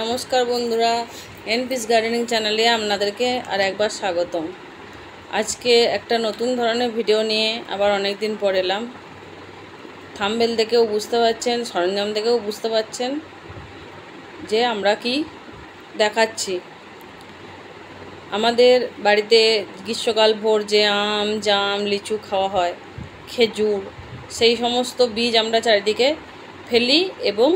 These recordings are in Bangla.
নমস্কার বন্ধুরা, এনপিস গার্ডেনিং চ্যানেলে আপনাদেরকে আর একবার স্বাগতম। আজকে একটা নতুন ধরনের ভিডিও নিয়ে আবার অনেক দিন পর এলাম। থাম্বনেল দেখেও বুঝতে পারছেন, সরঞ্জাম দেখেও বুঝতে পারছেন যে আমরা কি দেখাচ্ছি। আমাদের বাড়িতে গ্রীষ্মকাল ভোর যে আম, জাম, লিচু খাওয়া হয়, খেজুর, সেই সমস্ত বীজ আমরা চারিদিকে ফেলি এবং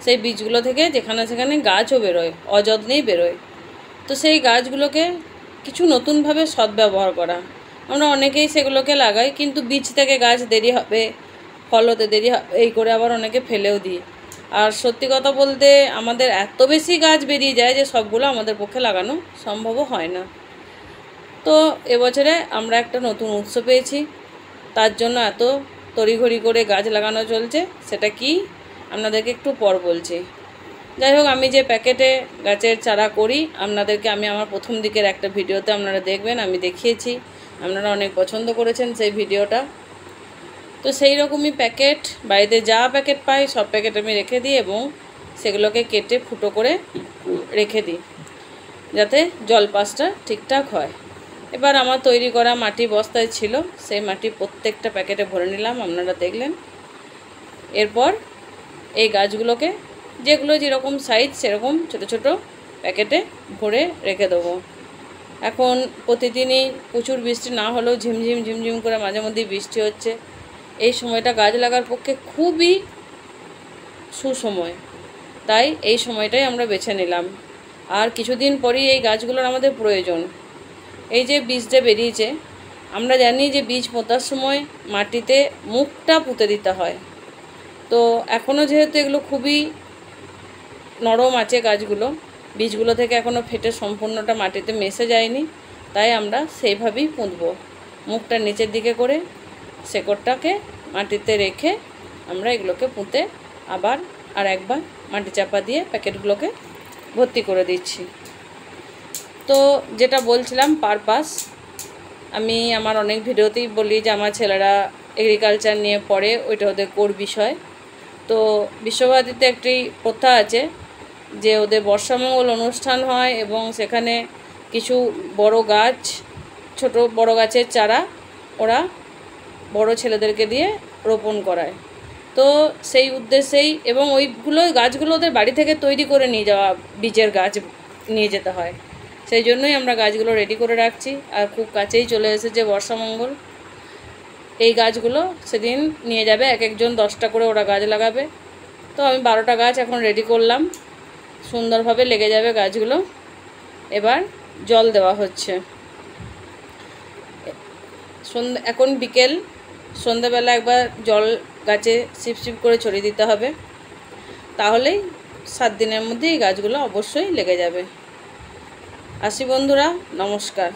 সেই বীজগুলো থেকে যেখানে সেখানে গাছও বেরোয়, অযত্নেই বেরোয়। তো সেই গাছগুলোকে কিছু নতুনভাবে সদ্ব্যবহার করা। আমরা অনেকেই সেগুলোকে লাগাই, কিন্তু বীজ থেকে গাছ দেরি হবে, ফল হতে দেরি হবে, এই করে আবার অনেকে ফেলেও দিই। আর সত্যি কথা বলতে আমাদের এত বেশি গাছ বেরিয়ে যায় যে সবগুলো আমাদের পক্ষে লাগানো সম্ভবও হয় না। তো এবছরে আমরা একটা নতুন উৎস পেয়েছি, তার জন্য এত তড়িঘড়ি করে গাছ লাগানো চলছে। সেটা কি আপনাদেরকে একটু পর বলছি। যাই হোক, আমি যে প্যাকেটে গাছের চারা করি আপনাদেরকে আমি আমার প্রথম দিকের একটা ভিডিওতে আপনারা দেখবেন, আমি দেখিয়েছি, আপনারা অনেক পছন্দ করেছেন সেই ভিডিওটা। তো সেই রকমই প্যাকেট, বাড়িতে যা প্যাকেট পাই সব প্যাকেট আমি রেখে দিই এবং সেগুলোকে কেটে ফুটো করে রেখে দিই যাতে জলপাসটা ঠিকঠাক হয়। এবার আমার তৈরি করা মাটি বস্তায় ছিল, সেই মাটি প্রত্যেকটা প্যাকেটে ভরে নিলাম, আপনারা দেখলেন। এরপর এই গাছগুলোকে যেগুলো যেরকম সাইজ সেরকম ছোট ছোট প্যাকেটে ভরে রেখে দেবো। এখন প্রতিদিনই প্রচুর বৃষ্টি না হলেও ঝিমঝিম করে মাঝে মধ্যেই বৃষ্টি হচ্ছে। এই সময়টা গাছ লাগার পক্ষে খুবই সুসময়, তাই এই সময়টাই আমরা বেছে নিলাম। আর কিছুদিন পরেই এই গাছগুলোর আমাদের প্রয়োজন। এই যে বীজটা বেরিয়েছে, আমরা জানি যে বীজ পোঁতার সময় মাটিতে মুখটা পুঁতে দিতে হয়। তো এখনও যেহেতু এগুলো খুবই নরম আছে গাছগুলো, বীজগুলো থেকে এখনও ফেটে সম্পূর্ণটা মাটিতে মিশে যায়নি, তাই আমরা সেইভাবেই পুঁতব। মুখটা নিচের দিকে করে শেকড়টাকে মাটিতে রেখে আমরা এগুলোকে পুঁতে আবার আর একবার মাটি চাপা দিয়ে প্যাকেটগুলোকে ভর্তি করে দিচ্ছি। তো যেটা বলছিলাম পারপাস, আমি আমার অনেক ভিডিওতেই বলি যে আমার ছেলেরা এগ্রিকালচার নিয়ে পড়ে, ওইটা ওদের কোর বিষয়। তো বিশ্বভারতীতে একটি প্রথা আছে যে ওদের বর্ষামঙ্গল অনুষ্ঠান হয় এবং সেখানে কিছু বড় গাছ, ছোট বড় গাছের চারা ওরা বড় ছেলেদেরকে দিয়ে রোপণ করায়। তো সেই উদ্দেশ্যেই এবং ওইগুলো গাছগুলো ওদের বাড়ি থেকে তৈরি করে নিয়ে যাওয়া বীজের গাছ নিয়ে যেতে হয়, সেই জন্যই আমরা গাছগুলো রেডি করে রাখছি। আর খুব কাছেই চলে এসেছে বর্ষামঙ্গল, এই গাছগুলো সেদিন নিয়ে যাবে, এক একজন 10টা করে ওরা গাছ লাগাবে। তো আমি 12টা গাছ এখন রেডি করলাম, সুন্দরভাবে লেগে যাবে গাছগুলো। এবার জল দেওয়া হচ্ছে। এখন বিকেল, সন্ধ্যাবেলা একবার জল গাছে সিপ করে ছড়িয়ে দিতে হবে, তাহলেই 7 দিনের মধ্যে এই গাছগুলো অবশ্যই লেগে যাবে। আসি বন্ধুরা, নমস্কার।